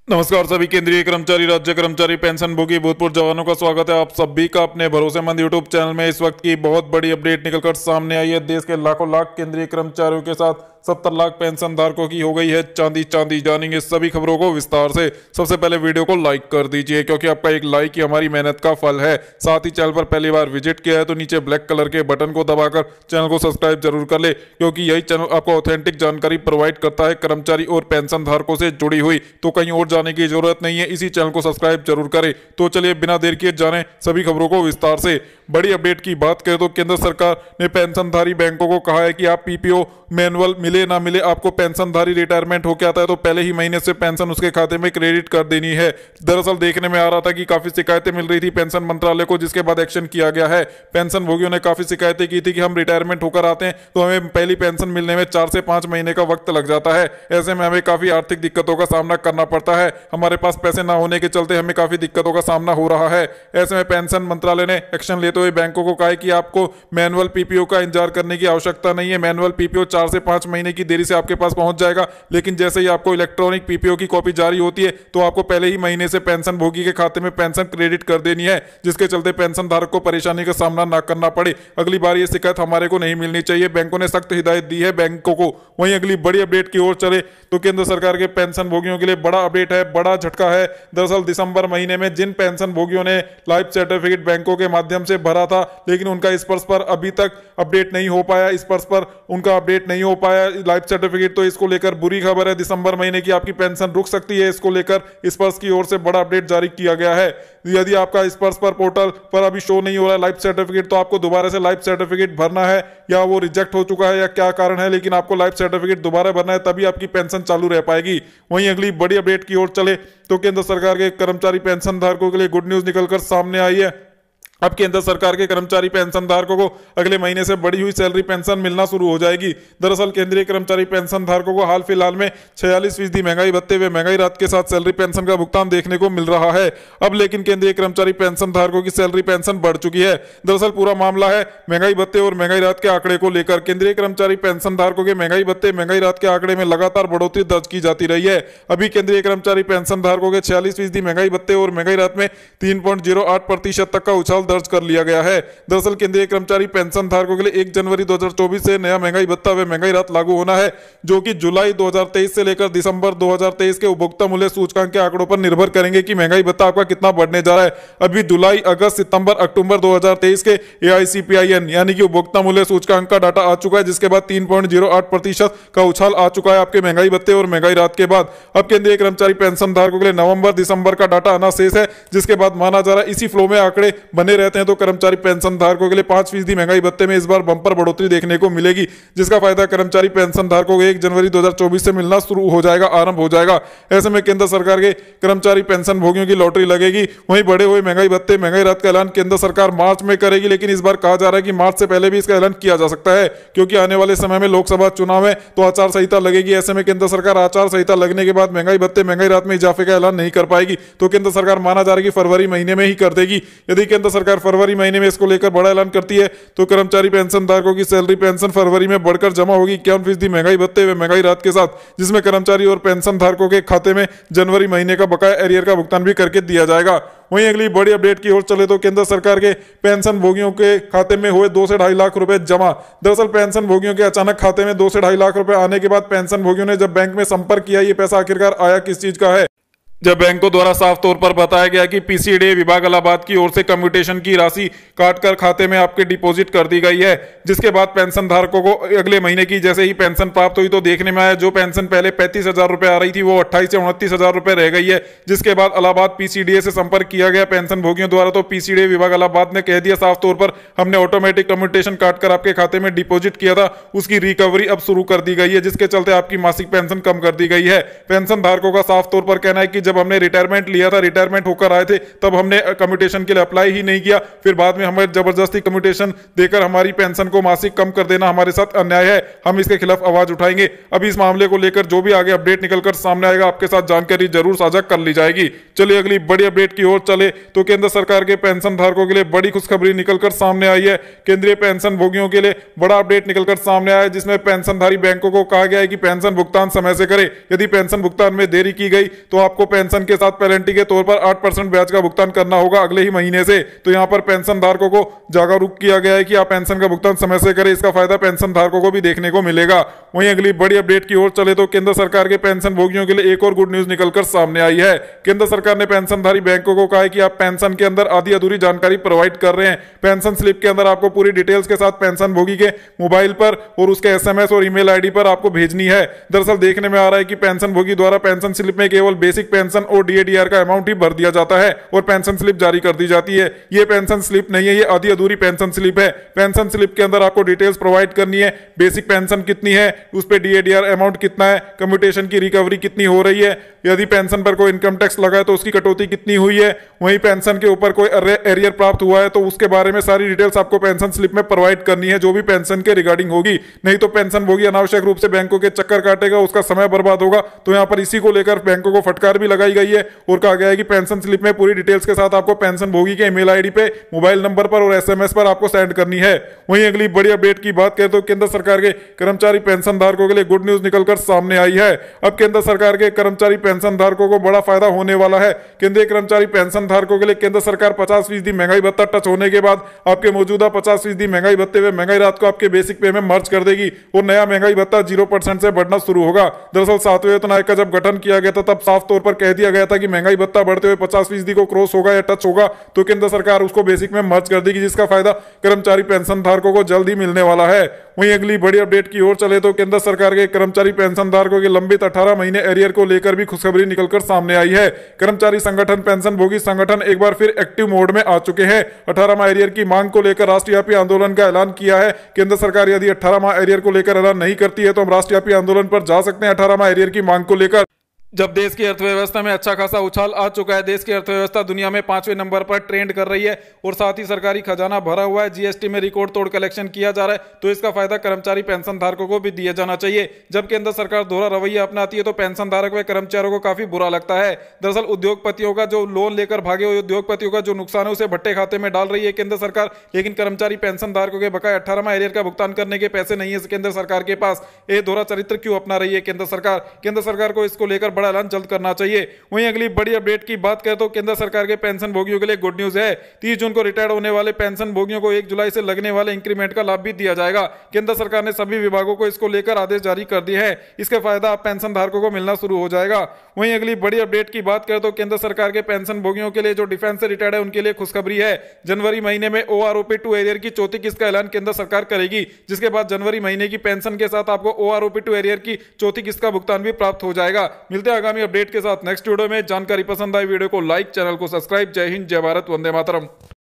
नमस्कार सभी केंद्रीय कर्मचारी, राज्य कर्मचारी, पेंशन भोगी, भूतपूर्व जवानों का स्वागत है आप सभी का अपने भरोसेमंद यूट्यूब चैनल में। इस वक्त की बहुत बड़ी अपडेट निकलकर सामने आई है। देश के लाखों लाख केंद्रीय कर्मचारियों के साथ 70 लाख पेंशन धारकों की हो गई है चांदी चांदी। जानेंगे सभी खबरों को विस्तार से। सबसे पहले वीडियो को लाइक कर दीजिए क्योंकि आपका एक लाइक ही हमारी मेहनत का फल है। साथ ही चैनल पर पहली बार विजिट किया है तो नीचे ब्लैक कलर के बटन को दबाकर चैनल को सब्सक्राइब जरूर कर ले, क्योंकि यही चैनल आपको ऑथेंटिक जानकारी प्रोवाइड करता है कर्मचारी और पेंशन धारकों से जुड़ी हुई। तो कहीं और जाने की जरूरत नहीं है, इसी चैनल को सब्सक्राइब जरूर करें। तो चलिए बिना देर किए जाने सभी खबरों को विस्तार से। बड़ी अपडेट की बात करें तो केंद्र सरकार ने पेंशनधारी बैंकों को कहा है कि आप पीपीओ मैनुअल मिले ना मिले, आपको पेंशनधारी रिटायरमेंट होकर आता है तो पहले ही महीने से पेंशन उसके खाते में क्रेडिट कर देनी है। दरअसल देखने में आ रहा था कि काफी शिकायतें मिल रही थी पेंशन मंत्रालय को, जिसके बाद एक्शन किया गया है। पेंशन भोगियों ने काफी शिकायतें की थी कि हम रिटायरमेंट होकर आते हैं तो हमें पहली पेंशन मिलने में 4 से 5 महीने का वक्त लग जाता है। ऐसे में हमें काफी आर्थिक दिक्कतों का सामना करना पड़ता है। हमारे पास पैसे ना होने के चलते हमें काफी दिक्कतों का सामना हो रहा है। ऐसे में पेंशन मंत्रालय ने एक्शन लेते हुए बैंकों को कहा है कि आपको मैनुअल पीपीओ का इंतजार करने की आवश्यकता नहीं है। मैनुअल पीपीओ 4 से 5 महीने की देरी से आपके पास पहुंच जाएगा, लेकिन जैसे ही आपको इलेक्ट्रॉनिक पीपीओ की कॉपी जारी होती है तो आपको पहले ही महीने से पेंशन भोगी के खाते में पेंशन क्रेडिट कर देनी है, जिसके चलते पेंशन धारक को परेशानी का सामना ना करना पड़े। अगली बार ये शिकायत हमारे को नहीं मिलनी चाहिए। बैंकों ने सख्त हिदायत दी है बैंकों को। वहीं अगली बड़ी अपडेट की ओर चले तो केंद्र सरकार के पेंशन भोगियों के लिए बड़ा अपडेट है, बड़ा झटका है। दरअसल दिसंबर महीने में जिन पेंशन भोगियों ने लाइफ सर्टिफिकेट बैंकों के माध्यम से भरा था, लेकिन उनका स्पर्श पर अभी तक अपडेट नहीं हो पाया, स्पर्श पर उनका अपडेट नहीं हो पाया लाइफ सर्टिफिकेट, तो इसको लेकर बुरी खबर है। दिसंबर महीने की आपकी पेंशन रुक सकती है। इसको लेकर स्पर्श की ओर से बड़ा अपडेट जारी किया गया है। यदि आपका स्पर्श पर पोर्टल पर अभी शो नहीं हो रहा है लाइफ सर्टिफिकेट, तो आपको दोबारा से लाइफ सर्टिफिकेट भरना है, या वो रिजेक्ट हो चुका है या क्या कारण है, लेकिन आपको लाइफ सर्टिफिकेट दोबारा भरना है, तभी आपकी पेंशन चालू रह पाएगी। वहीं अगली बड़ी अपडेट की ओर चले तो केंद्र सरकार के कर्मचारी पेंशन धारकों के लिए गुड न्यूज निकलकर सामने आई है। अब केंद्र सरकार के कर्मचारी पेंशन धारकों को अगले महीने से बढ़ी हुई सैलरी पेंशन मिलना शुरू हो जाएगी। दरअसल केंद्रीय कर्मचारी पेंशन धारकों को हाल फिलहाल में 46% महंगाई भत्ते व महंगाई राहत के साथ सैलरी पेंशन का भुगतान देखने को मिल रहा है। अब लेकिन केंद्रीय कर्मचारी पेंशन धारकों की सैलरी पेंशन बढ़ चुकी है। दरअसल पूरा मामला है महंगाई भत्ते और महंगाई राहत के आंकड़े को लेकर। केंद्रीय कर्मचारी पेंशन धारकों के महंगाई भत्ते महंगाई राहत के आंकड़े में लगातार बढ़ोतरी दर्ज की जाती रही है। अभी केंद्रीय कर्मचारी पेंशन धारकों के 46% महंगाई भत्ते और महंगाई राहत में 3.08% तक का उछाल दर्ज कर लिया गया है। दरअसल केंद्रीय कर्मचारी पेंशन धारकों के लिए 1 जनवरी 2024 से नया महंगाई भत्ता व महंगाई राहत लागू होना है, जो कि जुलाई 2023 से लेकर दिसंबर 2023 के उपभोक्ता मूल्य सूचकांक के आंकड़ों पर निर्भर करेंगे कि महंगाई भत्ता आपका कितना बढ़ने जा रहा है। अभी जुलाई, अगस्त, सितंबर, अक्टूबर 2023 के AICPIN यानी कि उपभोक्ता मूल्य सूचकांक का डाटा आ चुका है, जिसके बाद 3.08% का उछाल आ चुका है आपके महंगाई भत्ते और महंगाई राहत के बाद। अब केंद्रीय कर्मचारी पेंशन धारकों के लिए नवंबर दिसंबर का डाटा आना शेष है, जिसके बाद माना जा रहा है इसी फ्लो में आंकड़े बने रहते हैं तो कर्मचारी पेंशन धारकों के लिए 5% महंगाई भत्ते में इस बार बंपर बढ़ोतरी देखने को मिलेगी, जिसका फायदा कर्मचारी पेंशन धारकों को 1 जनवरी 2024 से मिलना शुरू हो जाएगा, आरंभ हो जाएगा। ऐसे में केंद्र सरकार के कर्मचारी पेंशन भोगियों की लॉटरी लगेगी। वहीं बढ़े हुए महंगाई भत्ते महंगाई राहत का ऐलान केंद्र सरकार मार्च में करेगी, लेकिन इस बार कहा जा रहा है कि मार्च से पहले भी इसका ऐलान किया जा सकता है, क्योंकि आने वाले समय में लोकसभा चुनाव है तो आचार संहिता लगेगी। ऐसे में केंद्र सरकार आचार संहिता लगने के बाद महंगाई भत्ते महंगाई राहत में इजाफे का ऐलान नहीं कर पाएगी, तो केंद्र सरकार माना जा रहा है कि फरवरी महीने में ही कर देगी। यदि केंद्र सरकार फरवरी महीने में इसको लेकर बड़ा ऐलान करती है तो कर्मचारी पेंशन धारकों की सैलरी पेंशन फरवरी में बढ़कर जमा होगी 51% महंगाई भत्ते व महंगाई राहत के साथ, जिसमें कर्मचारी और पेंशन धारकों के खाते में जनवरी महीने का बकाया एरियर का भुगतान भी करके दिया जाएगा। वहीं अगली बड़ी अपडेट की ओर चले तो केंद्र सरकार के पेंशन भोगियों के खाते में हुए 2 से 2.5 लाख रुपए जमा। दरअसल पेंशन भोगियों के अचानक खाते में 2 से 2.5 लाख रुपए आने के बाद पेंशन भोगियों ने जब बैंक में संपर्क किया, ये पैसा आखिरकार आया किस चीज का है। जब बैंकों द्वारा साफ तौर पर बताया गया कि PCDA विभाग इलाहाबाद की ओर से कम्यूटेशन की राशि काटकर खाते में आपके डिपॉजिट कर दी गई है, जिसके बाद पेंशन धारकों को अगले महीने की जैसे ही पेंशन प्राप्त हुई तो देखने में आया जो पेंशन पहले 35,000 रुपए आ रही थी वो 28 से 29,000 रुपए रह गई है, जिसके बाद इलाहाबाद PCDA से संपर्क किया गया पेंशन भोगियों द्वारा, तो PCDA विभाग इलाहाबाद ने कह दिया साफ तौर पर हमने ऑटोमेटिक कम्यूटेशन काटकर आपके खाते में डिपॉजिट किया था, उसकी रिकवरी अब शुरू कर दी गई है, जिसके चलते आपकी मासिक पेंशन कम कर दी गई है। पेंशन धारकों का साफ तौर पर कहना है कि जब हमने रिटायरमेंट लिया था, रिटायरमेंट होकर आए थे, तब हमने कम्यूटेशन के लिए अप्लाई ही नहीं किया, फिर बाद में हमें जबरदस्ती कम्यूटेशन देकर हमारी पेंशन को मासिक कम कर देना हमारे साथ अन्याय है, हम इसके खिलाफ आवाज उठाएंगे। अभी इस मामले को लेकर जो भी आगे अपडेट निकलकर सामने आएगा आपके साथ जानकारी जरूर साझा कर ली जाएगी। चलिए अगली बड़ी अपडेट की ओर चले तो केंद्र सरकार के पेंशन धारकों के लिए बड़ी खुशखबरी निकलकर सामने आई है। केंद्रीय पेंशन भोगियों के लिए बड़ा अपडेट निकलकर सामने आया है, जिसमें पेंशनधारी बैंकों को कहा गया है कि पेंशन भुगतान समय से करें। यदि पेंशन भुगतान में देरी की गई तो आपको पेंशन के साथ पेनल्टी के तौर पर 8% ब्याज का भुगतान करना होगा अगले ही महीने से। तो यहाँ पर पेंशन धारकों को जागरूक किया गया है कि आप पेंशन का भुगतान समय से करें। इसका फायदा पेंशन धारकों को भी देखने को मिलेगा। वहीं अगली बड़ी अपडेट की ओर चले तो केंद्र सरकार के पेंशन भोगियों के लिए एक और गुड न्यूज निकलकर सामने आई है। केंद्र सरकार ने पेंशनधारी बैंकों को कहा है कि आप पेंशन के अंदर आधी अधूरी जानकारी प्रोवाइड कर रहे हैं। पेंशन स्लिप के अंदर आपको पूरी डिटेल्स के साथ पेंशन भोगी के मोबाइल पर और उसके एसएमएस और ईमेल आईडी पर आपको भेजनी है। दरअसल देखने में आ रहा है कि पेंशन भोगी द्वारा पेंशन स्लिप में केवल बेसिक पेंशन और डीएडीआर का अमाउंट ही भर दिया जाता है और पेंशन स्लिप जारी कर दी जाती है। ये पेंशन स्लिप नहीं है, ये आधी अधूरी पेंशन स्लिप है। पेंशन स्लिप के अंदर आपको डिटेल्स प्रोवाइड करनी है, बेसिक पेंशन कितनी है, उस पर डीएडीआर अमाउंट कितना है, कम्यूटेशन की रिकवरी कितनी हो रही है, यदि पेंशन पर कोई इनकम टैक्स लगा है तो उसकी कटौती कितनी हुई है, वहीं पेंशन के ऊपर कोई एरियर प्राप्त हुआ है तो उसके बारे में सारी डिटेल्स आपको पेंशन स्लिप में प्रोवाइड करनी है, जो भी पेंशन के रिगार्डिंग होगी। नहीं तो पेंशन भोगी अनावश्यक रूप से बैंकों के चक्कर काटेगा, उसका समय बर्बाद होगा। तो यहाँ पर इसी को लेकर बैंकों को फटकार भी लगाई गई है और कहा गया है कि पेंशन स्लिप में पूरी डिटेल्स के साथ आपको पेंशन भोगी के ईमेल आईडी पे, मोबाइल नंबर पर और एसएमएस पर आपको सेंड करनी है। वहीं अगली बड़ी अपडेट की बात करें तो केंद्र सरकार के कर्मचारी पेंशन धारकों के लिए गुड न्यूज निकलकर सामने आई है। अब केंद्र सरकार के कर्मचारी पेंशन धारकों को बड़ा फायदा होने वाला है। केंद्रीय कर्मचारी पेंशन धारकों के लिए केंद्र सरकार 50% महंगाई भत्ता टच होने के बाद आपके मौजूदा 50% महंगाई भत्ते हुए महंगाई राहत को आपके बेसिक पे में मर्ज कर देगी और नया महंगाई भत्ता 0% से बढ़ना शुरू होगा। दरअसल 7वें वेतन आयोग का जब गठन किया गया था तब साफ तौर पर कह दिया गया था कि महंगाई भत्ता बढ़ते हुए 50% को क्रॉस होगा या टच होगा तो केंद्र सरकार उसको बेसिक में मर्ज कर देगी, जिसका फायदा कर्मचारी पेंशन धारकों को जल्द ही मिलने वाला है। वहीं अगली बड़ी अपडेट की ओर चले तो केंद्र सरकार के कर्मचारी पेंशन धारकों के लंबित 18 महीने एरियर को लेकर भी खुशखबरी निकलकर सामने आई है। कर्मचारी संगठन पेंशन भोगी संगठन एक बार फिर एक्टिव मोड में आ चुके हैं। 18 माह एरियर की मांग को लेकर राष्ट्रव्यापी आंदोलन का ऐलान किया है। केंद्र सरकार यदि 18 माह एरियर को लेकर ऐलान नहीं करती है तो हम राष्ट्रव्यापी आंदोलन पर जा सकते हैं 18 माह एरियर की मांग को लेकर। जब देश की अर्थव्यवस्था में अच्छा खासा उछाल आ चुका है, देश की अर्थव्यवस्था दुनिया में 5वें नंबर पर ट्रेंड कर रही है और साथ ही सरकारी खजाना भरा हुआ है, जीएसटी में रिकॉर्ड तोड़ कलेक्शन किया जा रहा है, तो इसका फायदा कर्मचारी पेंशन धारकों को भी दिया जाना चाहिए। जब केंद्र सरकार दोहरा रवैया अपनाती है तो पेंशन धारक व कर्मचारियों को काफी बुरा लगता है। दरअसल उद्योगपतियों का जो लोन लेकर भागे हुए उद्योगपतियों का जो नुकसान है उसे भट्टे खाते में डाल रही है केंद्र सरकार, लेकिन कर्मचारी पेंशन धारकों के बकाया 18 माह एरियर का भुगतान करने के पैसे नहीं है केंद्र सरकार के पास। ये दोहरा चरित्र क्यों अपना रही है केंद्र सरकार? केंद्र सरकार को इसको लेकर बड़ा ऐलान जल्द करना चाहिए। वहीं अगली बड़ी अपडेट की बात करें तो केंद्र सरकार के पेंशन भोगियों के लिए गुड न्यूज है। 30 जून को रिटायर्ड होने वाले पेंशन भोगियों को 1 जुलाई से लगने वाले इंक्रीमेंट का लाभ भी दिया जाएगा। केंद्र सरकार ने सभी विभागों को इसको लेकर आदेश जारी कर दिए हैं। इसका फायदा अब पेंशन धारकों को मिलना शुरू हो जाएगा। वहीं अगली बड़ी अपडेट की बात करें तो केंद्र सरकार के पेंशन भोगियों के लिए जो डिफेंस से रिटायर्ड है उनके लिए खुशखबरी है। जनवरी महीने में OROP-2 एरियर की चौथी किस्त का ऐलान केंद्र सरकार करेगी, जिसके बाद जनवरी महीने की पेंशन के साथ आपको OROP-2 एरियर की चौथी किस्त का भुगतान भी प्राप्त हो जाएगा। मिलते हैं आगामी अपडेट के साथ नेक्स्ट वीडियो में। जानकारी पसंद आई वीडियो को लाइक, चैनल को सब्सक्राइब। जय हिंद, जय भारत, वंदे मातरम।